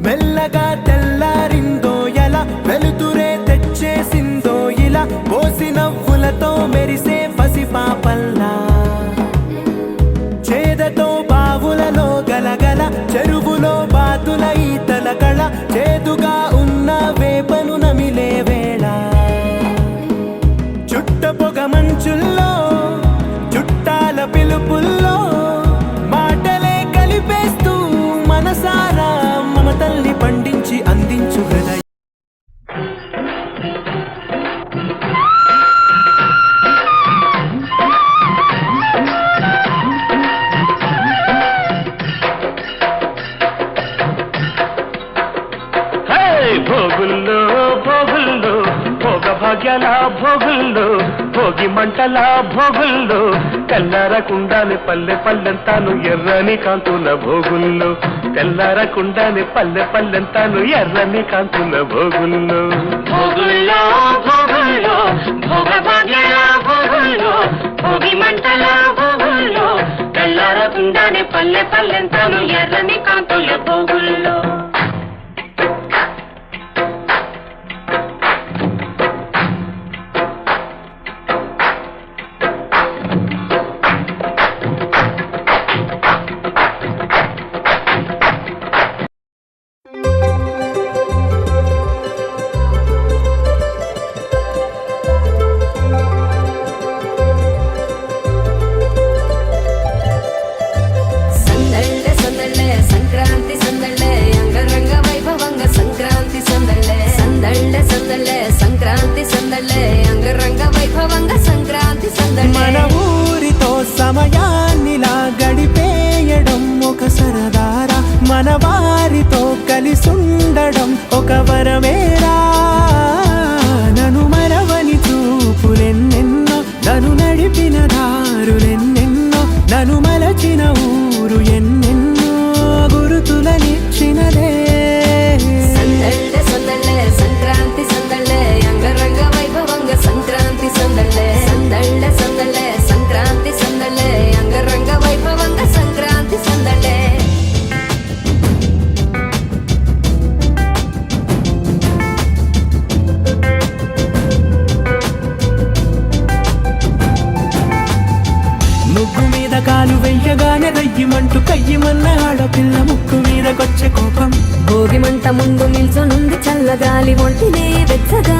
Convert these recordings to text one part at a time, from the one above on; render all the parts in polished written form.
మెల్లగా తెల్లారిందో ఎలా వెలుతురే తెచ్చేసిందో ఇలా పోసి నవ్వులతో మెరిసే పసిపాపల్లా చేదతో బావులలో గలగల చెరువులో బాతుల ఈతల కళ చేదుగా ఉన్న వేపను నమిలే వేళ చుట్ట పొగ మంచుల్లో చుట్టాల పిలుపుల్లో మాటలే కలిపేస్తూ మనసారా మమతల్ని పండించి అందించు హృదయ భోగుల్లో భోగుల్లో భోగ భాగ్యాల భోగుల్లో భోగి మంటల భోగుల్లో తెల్లారకుండానే పల్లె పల్లెంతాను ఎర్రని కాంతుల భోగుల్లో తెల్లారకుండానే పల్లె పల్లెంతాను ఎర్రని కాంతుల భోగుల్లో భోగుల్లో భోగుల్లో భోగ భాగ్యాల భోగుల్లో భోగి మంటల భోగుల్లో తెల్లారకుండానే పల్లె పల్లెంతాను ఎర్రని కాంతుల భోగుల్లో మన ఊరితో సమయాన్నిలా గడిపేయడం ఒక సరదారా మన వారితో కలిసుండడం ఒక వరమేరా నన్ను మరవని చూపులెన్నెన్నో నన్ను నడిపిన దారులెన్నెన్నో నన్ను మలచిన ఊరు ఎన్నెన్నో గురుతులనిచ్చినదే సంక్రాంతి సందళ్ళే అంగరంగ వైభవంగ సంక్రాంతి సందళ్ళే సందళ్ళే సందళ్ళే సంక్రాంతి సందళ్ళే అంగరంగ వైభవంగ సంక్రాంతి సందళ్ళే ముగ్గు మీద కాలు వెయ్యగానే రయ్యమంటూ కయ్యమన్న ఆడపిల్ల ముక్కు మీదకొచ్చే కోపం భోగి మంట ముందు నిల్చొనుంది చల్లగాలి ఒంటినే వెచ్చగా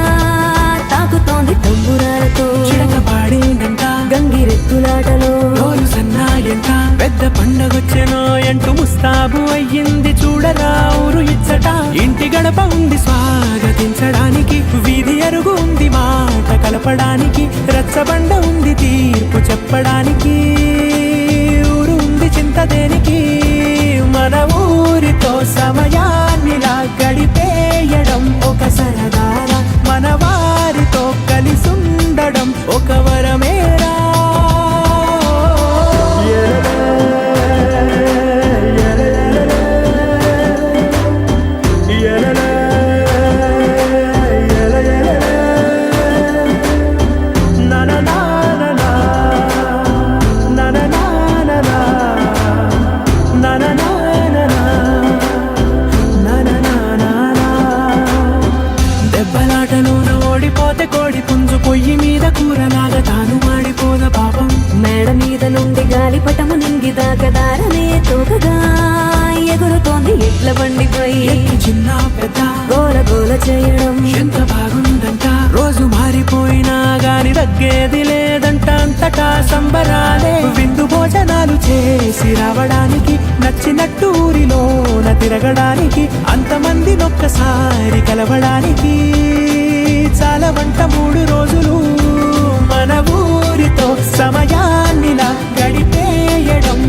తాకుతోంది తంబురాలతో చిడక పాడిందంట గంగిరెత్తులాటలో రోజు సన్నాయంట పెద్ద పండగొచ్చెనో అంటూ ముస్తాబు అయ్యింది చూడరా ఊరు ఇచ్చట ఇంటి గడప ఉంది స్వాగతించడానికి వీధి అరుగు ఉంది మాట కలపడానికి రచ్చబండ ఉంది తీర్పు చెప్పడానికి ఊరు ఉంది చింత దేనికి మన ఊరితో సమయాన్నిలా గడిపేయడం ఒక సరదారా మన వారితో కలిసుండడం ఒక వరమేరా దెబ్బలాటలోన ఓడిపోతే కోడి పుంజు పొయ్యి మీద కూరలాగా తాను మాడిపోద పాపం మేడ మీద నుండి గాలిపటము నింగి దాకదారనే తోకగా ఎగురుతోంది ఎడ్ల బండిపై చిన్న పెద్ద గోల గోల చేయడం ఎంత బాగుందంట రోజు మారిపోయినా గాని తగ్గేది లేదంట అంతటా సంబరాలే విందు భోజనాలు చేసి రావడానికి నచ్చినట్టు ఊరిలోన తిరగడానికి అంతమంది ఒక్కసారి కలవడానికి చాలా వంట 3 రోజులు మన ఊరితో సమయాన్నిలా గడిపేయడం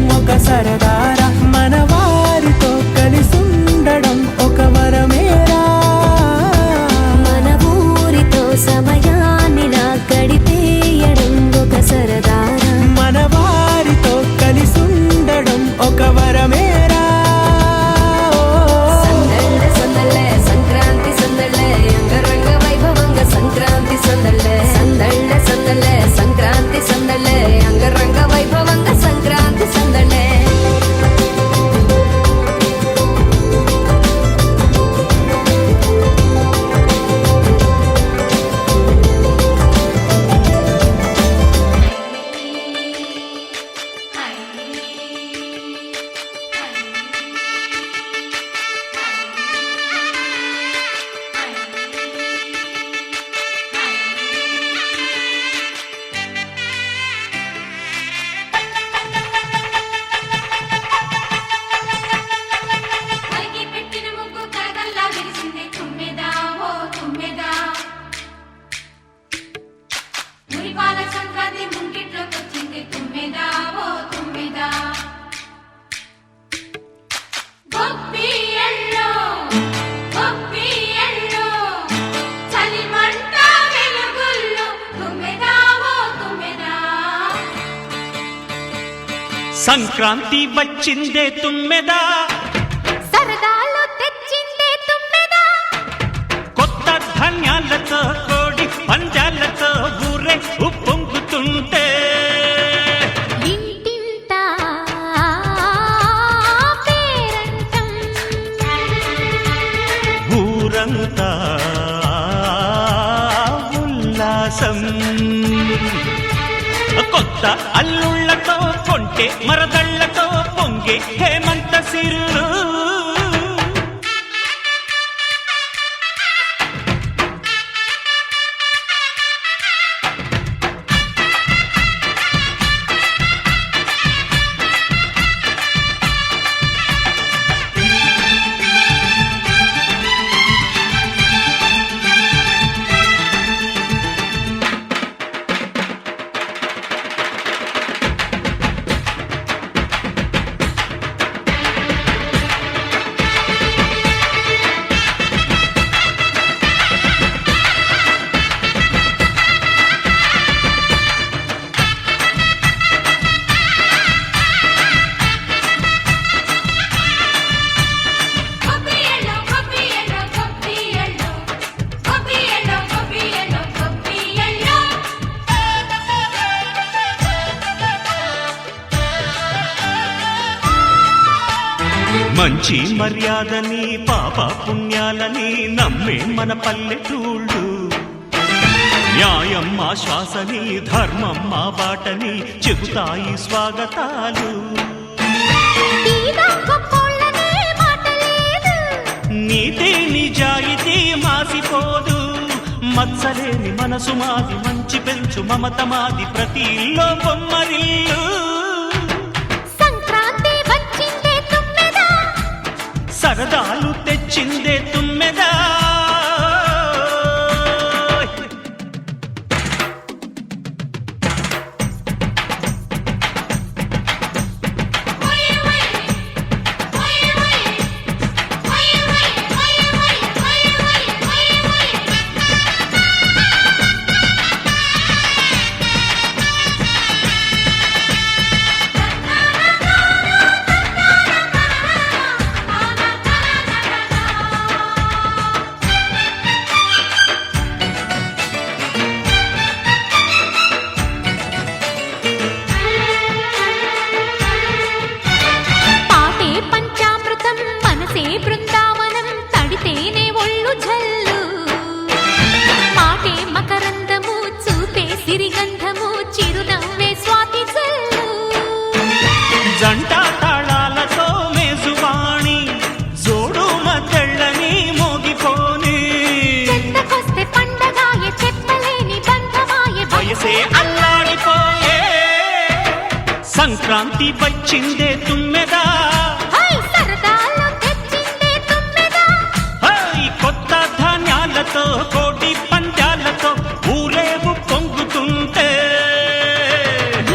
సంక్రాంతి వచ్చిందే తుమ్మెదా, సరదాలు తెచ్చిందే తుమ్మెదా, కొత్త ధాన్యాలతో కోడి పంజాలతో ఊరే ఉప్పొంగుతుంటే ఇంటింటా పేరంటం, ఊరంతా ఉల్లాసం. కొత్త అల్లుళ్ళతో కొంటే మరదళ్లతో పొంగే హేమంత సిరులు. మంచి మర్యాదని పాప పుణ్యాలని నమ్మే మన పల్లెటూళ్ళు, న్యాయం మా శ్వాసని ధర్మం మా బాటని చెబుతాయి స్వాగతాలు. నీతి నిజాయితీ మాసిపోదు, మత్సలేని మనసు మాది, మంచి పెంచు మమత మాది, ప్రతి ఇల్లో బొమ్మరిల్లు. సరదాలు తెచ్చిందే తుమ్మెదా, బృందావనం తడితేనే ఒళ్ళు జల్లు, మాటే మకరందము చూపే సిరిగంధము చిరునవ్వే స్వాతి జల్లు. జంట తాళాలతో మేజువాణి జోడు మద్దళ్ళని మోగిపోని, చెత్తకొస్తే పండగాయ చెప్పలేని బంధమాయ, వయసే అల్లాడిపోయే. సంక్రాంతి వచ్చిందే తుమ్మెదా, కోటి పంద్యాలతో ఊరేగు పొంగుతుంటే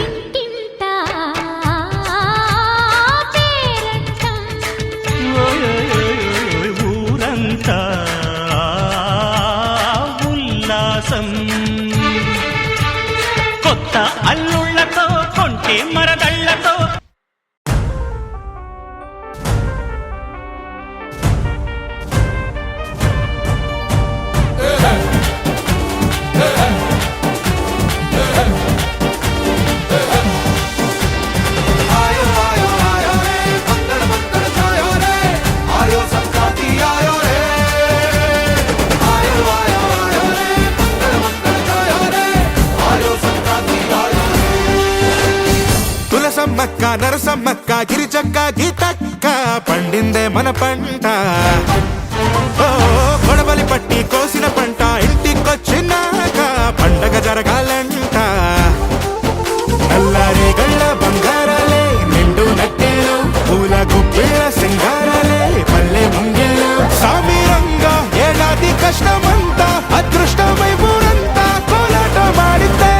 ఇంటింటా పేరంటం, ఊరంతా ఉల్లాసం. కొత్త అల్లుళ్ళతో కొంటే మరదళ్లతో సమ్మక్క నరసమ్మక్క గిరిచక్క గీతక్క పండిందే మన పంట. ఓ గొడవలి పట్టి కోసిన పంట ఇంటికొచ్చినాక పండగ జరగాలంట. నల్లారి గళ్ళ బంగారాలే నిండు నట్టేలు, పూల గుప్పిళ్ళ సింగారాలే పల్లె ముంగేలు. సామీరంగా ఏడాది కష్టమంతా అదృష్టమై ఊరంతా కోలాట మాడితే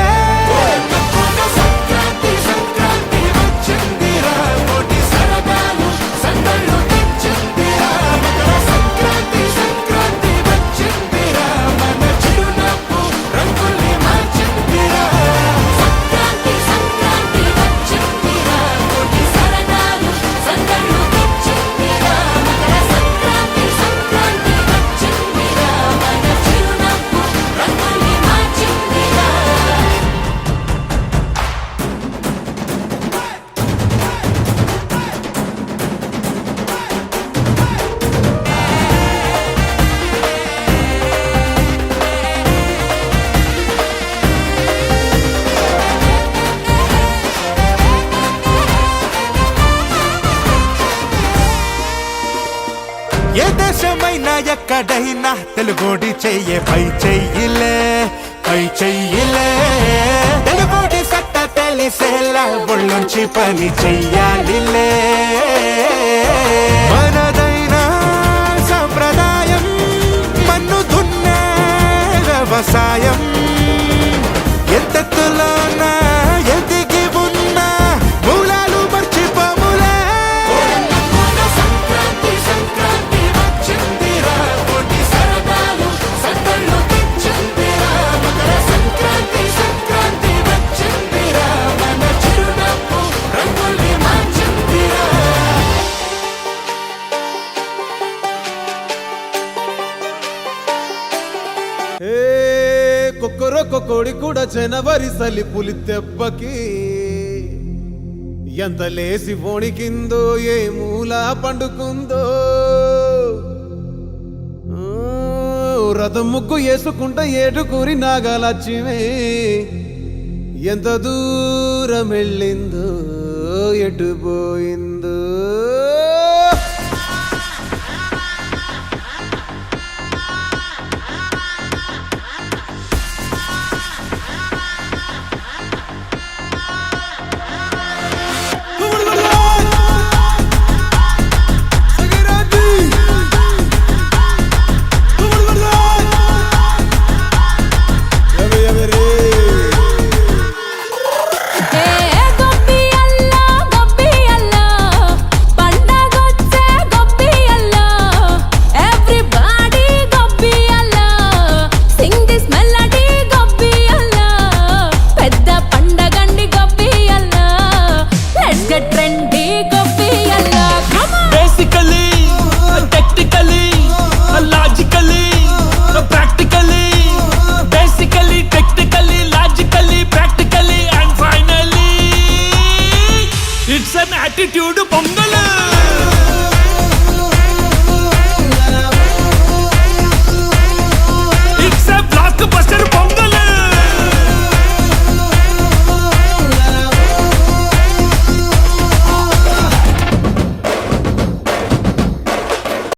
ఏ దేశమైనా ఎక్కడైనా తెలుగోడి చెయ్యే పై చెయ్యిలే పై చెయ్యిలే తెలుగోడి సట్ట తెలిసేలా ఒళ్ళొంచి పని చెయ్యాలిలే మనదైన సంప్రదాయం మన్ను దున్నే వ్యవసాయం ఎంతెత్తులోనా ఎదిగి ఉన్న మూలాలు మర్చిపోములే సంక్రాంతి సంక్రాంతి వచ్చిందిరా కోటి సరదాలు సత్తళ్ళు తెచ్చిందిరా మకర సంక్రాంతి సంక్రాంతి వచ్చిందిరా మన చిరునవ్వు రంగుల్ని మార్చిందిరా కొక్కరొక్క కోడి కూడా జనవరి సలి పులి దెబ్బకి ఎంత లేసి వణికిందో ఏ మూల పండుకుందో రథం ముగ్గు వేసుకుంటా ఏటుకూరి నాగలక్ష్మి ఎంత దూరం వెళ్ళిందో ఎటు పోయిందో